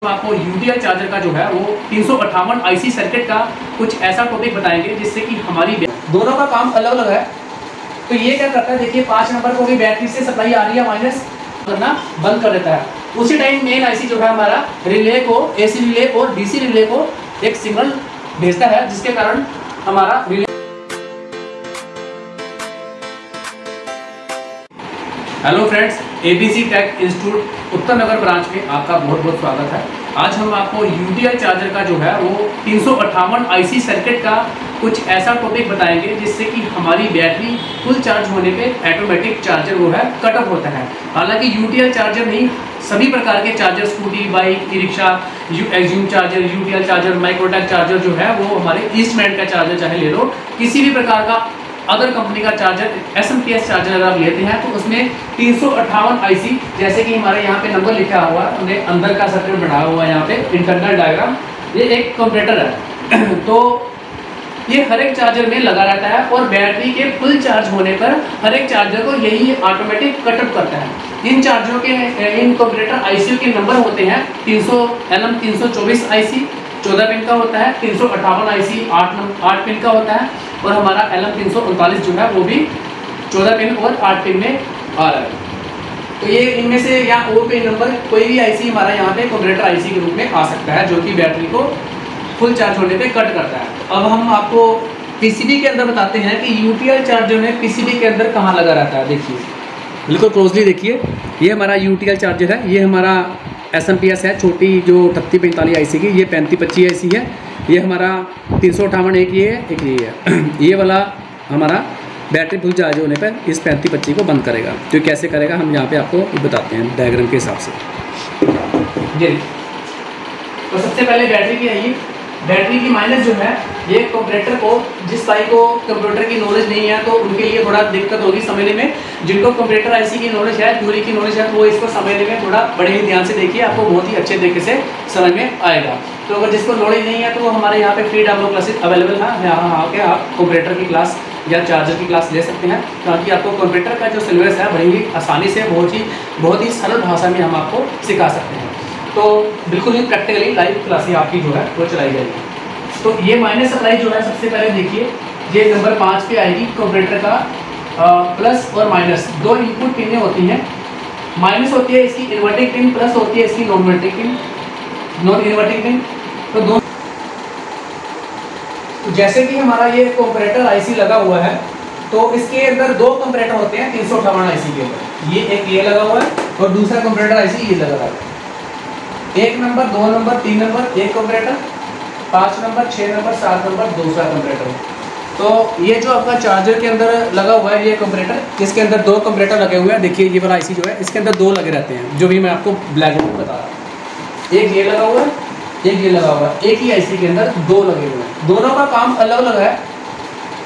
आपको UTL charger का जो है वो 358 आईसी सर्किट का कुछ ऐसा टॉपिक बताएंगे जिससे कि हमारी दोनों का काम अलग अलग है। तो ये क्या करता है, देखिए 5 नंबर को भी बैटरी से सप्लाई आ रही है, माइनस करना बंद कर देता है। उसी टाइम मेन आईसी जो है हमारा रिले को, एसी रिले और डीसी रिले को एक सिग्नल भेजता है, जिसके कारण हमारा relay. Hello friends, ABC Tech Institute Uttar Nagar branch में आपका बहुत बहुत स्वागत है। आज हम आपको यूटीएल चार्जर का जो है वो 358 आईसी सर्किट का कुछ ऐसा टॉपिक बताएंगे जिससे कि हमारी बैटरी फुल चार्ज होने पे ऑटोमेटिक चार्जर वो है कट ऑफ होता है। हालांकि यूटीएल चार्जर नहीं, सभी प्रकार के charger, scooty, bike, e rickshaw, एक्सयूम charger, UTL charger, Microtek charger जो है वो हमारे ईस्टमैन का चार्जर चाहे ले लो, किसी भी प्रकार का अदर कंपनी का चार्जर, एसएमपीएस चार्जर अगर आप लेते हैं तो उसमें 358 आईसी, जैसे कि हमारे यहाँ पे नंबर लिखा हुआ है, हमने अंदर का सर्किट बनाया हुआ है यहाँ पे इंटरनल डायग्राम, ये एक कंपैरेटर है। तो ये हर एक चार्जर में लगा रहता है और बैटरी के फुल चार्ज होने पर हर एक चार्जर को यही ऑटोमेटिक कट ऑफ करता है। इन चार्जरों के, इन कंपैरेटर आईसी के नंबर होते हैं 324 आईसी 14 पिन का होता है, 358 आईसी 8 पिन का होता है, और हमारा LM339 जो है वो भी 14 पिन और 8 पिन में आ रहा है। तो ये इनमें से या ओ पिन नंबर कोई भी आईसी हमारा यहाँ पे कंपैरेटर आईसी के रूप में आ सकता है, जो कि बैटरी को फुल चार्ज होने पे कट करता है। अब हम आपको पीसीबी के अंदर बताते हैं कि यूटीएल चार्जर में पीसीबी के अंदर कहाँ लगा रहता है। देखिए बिल्कुल क्लोजली देखिए, ये हमारा यूटीएल चार्जर है, ये हमारा एसएमपीएस है, छोटी जो 3845 आईसी की, ये 3525 आईसी है, ये हमारा 358 एक ये है, एक ये है। ये वाला हमारा बैटरी फुल चार्ज होने पर इस 3525 को बंद करेगा। तो कैसे करेगा हम यहाँ पे आपको बताते हैं डायग्राम के हिसाब से। जी, तो सबसे पहले बैटरी की आइए। बैटरी की माइनस जो है, ये कंपैरेटर को, जिस भाई को कंप्यूटर की नॉलेज नहीं है तो उनके लिए थोड़ा दिक्कत होगी समझने में। जिनको कंप्यूटर आईसी की नॉलेज है, थ्योरी की नॉलेज है, वो इसको समझने में थोड़ा बड़े ही ध्यान से देखिए, आपको बहुत ही अच्छे तरीके से समझ में आएगा। तो अगर जिसको नॉलेज नहीं है तो वो हमारे यहाँ पे फ्री डेमो क्लासेस अवेलेबल है, यहाँ आके आप कंप्यूटर की क्लास या चार्जर की क्लास ले सकते हैं, ताकि आपको कंप्यूटर का जो सिलेबस है बड़ी ही आसानी से, बहुत ही सरल भाषा में हम आपको सिखा सकते हैं। तो बिल्कुल ही प्रैक्टिकली लाइव क्लासेस आपकी जो है वो चलाई जाएगी। तो ये माइनस सप्लाई जो है, सबसे पहले देखिए, ये नंबर 5 पे आएगी कंपैरेटर का। प्लस और माइनस दो इनपुट पिनें होती हैं। माइनस होती है इसकी इन्वर्टिंग पिन, प्लस होती है इसकी नॉन इन्वर्टिंग पिन। तो दोनों, जैसे कि हमारा ये कंपैरेटर आईसी लगा हुआ है, तो इसके अंदर दो कंपैरेटर होते हैं 358 आईसी के ऊपर। ये एक ये लगा हुआ है और दूसरा कंपैरेटर आईसी ये लगा हुआ है। 1 नंबर, 2 नंबर, 3 नंबर एक कंपैरेटर, 5 नंबर, 6 नंबर, 7 नंबर दूसरा कंपैरेटर। तो ये जो आपका चार्जर के अंदर लगा हुआ है ये कंपैरेटर, जिसके अंदर दो कंपैरेटर लगे हुए हैं। देखिए ये वाला आईसी जो है, इसके अंदर दो लगे रहते हैं, जो भी मैं आपको ब्लैक बोर्ड में बता रहा हूँ। एक ये लगा हुआ है, एक ये लगा हुआ है, एक ही आईसी के अंदर दो लगे हुए हैं, दोनों का काम अलग अलग है।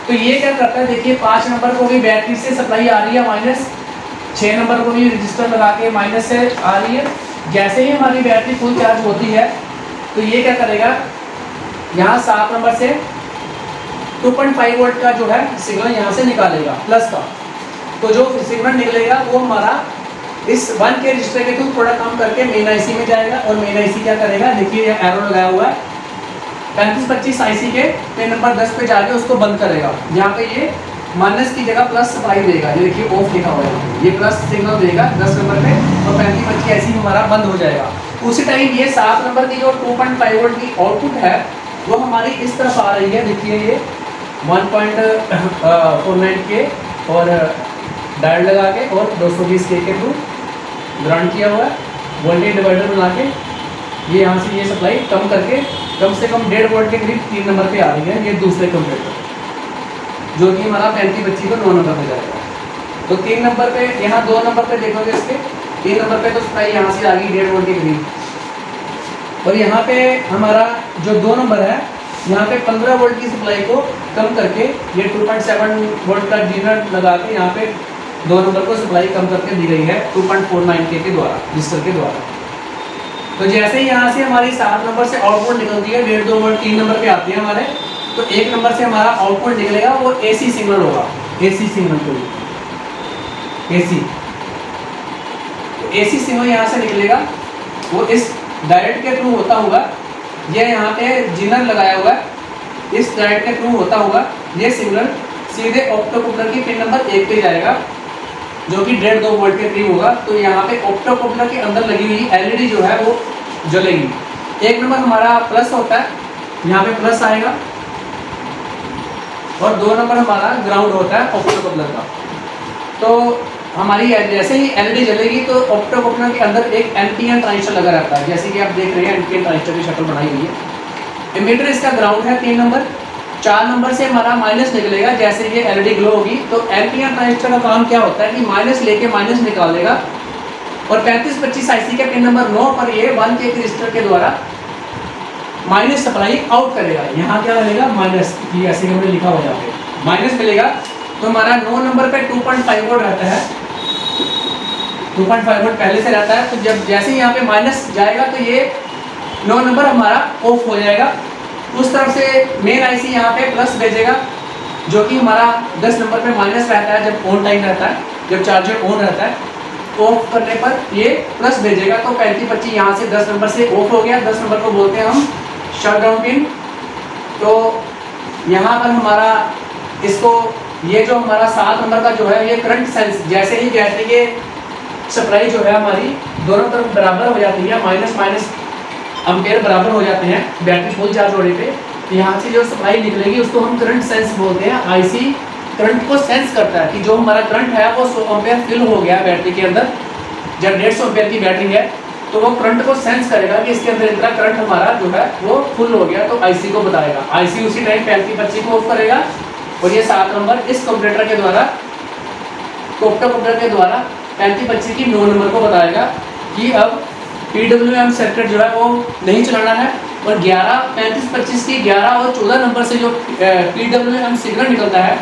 तो ये क्या करता है, देखिए 5 नंबर को भी बैटरी से सप्लाई आ रही है माइनस, 6 नंबर को भी रजिस्टर लगा के माइनस से आ रही है। जैसे ही हमारी बैटरी फुल चार्ज होती है तो ये क्या करेगा, यहाँ 7 नंबर से 2.5 वोल्ट का जो है सिग्नल यहाँ से निकालेगा प्लस का। तो जो सिग्नल निकलेगा वो हमारा इस 1 के रजिस्टर के थ्रू थोड़ा काम करके मेन आईसी में जाएगा, और मेन आईसी क्या करेगा, देखिए ये एरो लगाया हुआ है, 3525 आईसी के पिन नंबर 10 पे जाके उसको बंद करेगा। यहाँ पे ये माइनस की जगह प्लस सप्लाई देगा, ये देखिए ऑफ लिखा हुआ है, ये प्लस सिग्नल देगा 10 नंबर पे, और 3525 आईसी हमारा बंद हो जाएगा। उसी टाइम ये 7 नंबर की जो 2.5 वोल्ट की आउटपुट है वो हमारी इस तरफ आ रही है। देखिए ये 1.49 के और डायल लगा के और 220 के थ्रू ग्राउंड किया हुआ है, वोल्टेज डिवाइडर बना के ये यहाँ से ये सप्लाई कम करके कम से कम 1.5 वोल्ट के करीब 3 नंबर पे आ रही है। ये दूसरे कंपैरेटर जो कि हमारा 3525 को 9 नंबर पे जाएगा। तो 3 नंबर पे, यहाँ 2 नंबर पे देखोगे इसके 3 नंबर पे तो सप्लाई यहाँ से आ गई 1.5 वोल्ट के करीब, और यहाँ पे हमारा जो 2 नंबर है, यहाँ पे 15 वोल्ट की सप्लाई को कम करके ये 2.7 वोल्ट का डिनर लगा के यहाँ पे 2 नंबर को सप्लाई कम करके दी गई है 2.49 के द्वारा, रजिस्टर के द्वारा। तो जैसे ही यहाँ से हमारी 7 नंबर से आउटपुट निकलती है, 1.5-2 वोल्ट 3 नंबर पे आती है हमारे, तो 1 नंबर से हमारा आउटपुट निकलेगा वो एसी सिग्नल होगा, एसी सिग्नल को एसी सिग्नल यहाँ से निकलेगा, वो इस डायोड के थ्रू होता होगा, ये यहाँ पे जीनर लगाया हुआ है, इस डायोड के थ्रू होता होगा ये सिग्नल सीधे ऑप्टोकॉप्लर की पिन नंबर 1 पे जाएगा, जो कि 1.5-2 वोल्ट के करीब होगा। तो यहाँ पे ऑप्टोकॉप्लर के अंदर लगी हुई एलईडी जो है वो जलेगी। 1 नंबर हमारा प्लस होता है, यहाँ पे प्लस आएगा, और 2 नंबर हमारा ग्राउंड होता है ऑप्टोकॉप्लर का। तो हमारी जैसे ही एलईडी जलेगी तो ऑप्टोकॉप्लर के अंदर एक एनपीएन ट्रांजिस्टर लगा रहता है, जैसे कि आप देख रहे हैं एनपीएन ट्रांजिस्टर की शक्ल बनाई हुई है। एमीटर इसका ग्राउंड है 3 नंबर, 4 नंबर से हमारा माइनस निकलेगा जैसे ये एलईडी ग्लो होगी। तो एनपीएन ट्रांजिस्टर का काम क्या होता है कि माइनस लेके माइनस निकाल देगा, और 3525 आईसी के पिन नंबर 9 पर ये 1 के रजिस्टर के द्वारा माइनस सप्लाई आउट करेगा। यहाँ क्या मिलेगा माइनस, ऐसे हमने लिखा हो यहाँ पे माइनस मिलेगा। तो हमारा 9 नंबर पे 2.5 वोल्ट रहता है, 2.5 वोल्ट पहले से रहता है। तो जब जैसे ही यहाँ पे माइनस जाएगा तो ये 9 नंबर हमारा ऑफ हो जाएगा। उस तरफ से मेन आईसी यहाँ पे प्लस भेजेगा, जो कि हमारा 10 नंबर पे माइनस रहता है जब ऑन टाइम रहता है, जब चार्जर ऑन रहता है। ऑफ करने पर ये प्लस भेजेगा। तो 3525 यहाँ से 10 नंबर से ऑफ हो गया। 10 नंबर को बोलते हैं हम शटडाउन पिन। तो यहाँ पर हमारा इसको ये जो हमारा 7 नंबर का जो है ये करंट सेंस, जैसे ही बैटरी के सप्लाई जो है हमारी दोनों तरफ बराबर हो जाती है, माइनस माइनस एम्पेयर बराबर हो जाते हैं बैटरी फुल चार्ज होने पे, तो यहाँ से जो सप्लाई निकलेगी उसको हम करंट सेंस बोलते हैं। आईसी करंट को सेंस करता है कि जो हमारा करंट है वो 100 एम्पेयर फिल हो गया बैटरी के अंदर। जब 150 एम्पेयर की बैटरी है तो वो करंट को सेंस करेगा कि इसके अंदर इतना करंट हमारा जो है वो फुल हो गया, तो आईसी को बताएगा। आईसी उसी टाइम 3525 को ऑफ करेगा, और ये 7 नंबर इस कंप्यूटर के द्वारा, ऑप्टोकॉप्लर के द्वारा 3525 की 9 नंबर को बताएगा कि अब PWM सर्किट जो है वो नहीं चलाना है। और 3525 की 11 और 14 नंबर से जो PWM सिग्नल निकलता है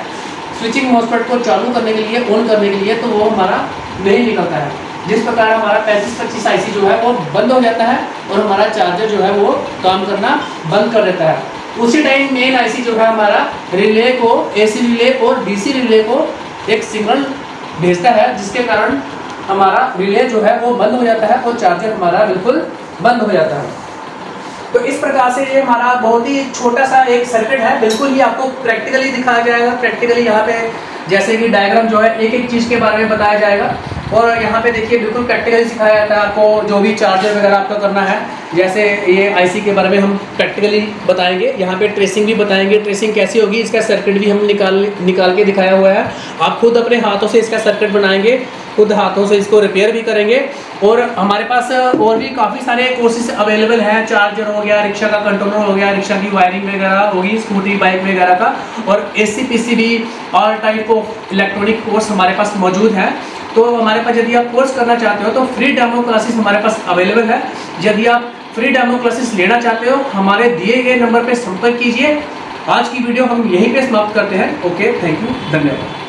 स्विचिंग मॉसफेट को चालू करने के लिए, ऑन करने के लिए, तो वो हमारा नहीं निकलता है। जिस प्रकार हमारा 3525 आईसी जो है वो बंद हो जाता है और हमारा चार्जर जो है वो काम करना बंद कर देता है। उसी टाइम मेन आईसी जो है हमारा रिले को, AC रिले और DC रिले को एक सिग्नल भेजता है, जिसके कारण हमारा रिले जो है वो बंद हो जाता है और चार्जर हमारा बिल्कुल बंद हो जाता है। तो इस प्रकार से ये हमारा बहुत ही छोटा सा एक सर्किट है, बिल्कुल ये आपको प्रैक्टिकली दिखाया जाएगा। प्रैक्टिकली यहाँ पे जैसे कि डायग्राम जो है एक एक चीज़ के बारे में बताया जाएगा, और यहाँ पे देखिए बिल्कुल प्रैक्टिकली सिखाया जाता है आपको। जो भी चार्जर वगैरह आपका करना है, जैसे ये आईसी के बारे में हम प्रैक्टिकली बताएंगे, यहाँ पे ट्रेसिंग भी बताएंगे। ट्रेसिंग कैसी होगी, इसका सर्किट भी हम निकाल के दिखाया हुआ है। आप खुद अपने हाथों से इसका सर्किट बनाएंगे, खुद हाथों से इसको रिपेयर भी करेंगे। और हमारे पास और भी काफ़ी सारे कोर्सेज अवेलेबल हैं। चार्जर हो गया, रिक्शा का कंट्रोलर हो गया, रिक्शा की वायरिंग वगैरह होगी, स्कूटी बाइक वगैरह का, और AC PCB all type of electronic course हमारे पास मौजूद है। तो हमारे पास यदि आप कोर्स करना चाहते हो तो फ्री डेमो क्लासेस हमारे पास अवेलेबल है। यदि आप फ्री डेमो क्लासेस लेना चाहते हो हमारे दिए गए नंबर पर संपर्क कीजिए। आज की वीडियो हम यहीं पे समाप्त करते हैं। ओके, थैंक यू, धन्यवाद।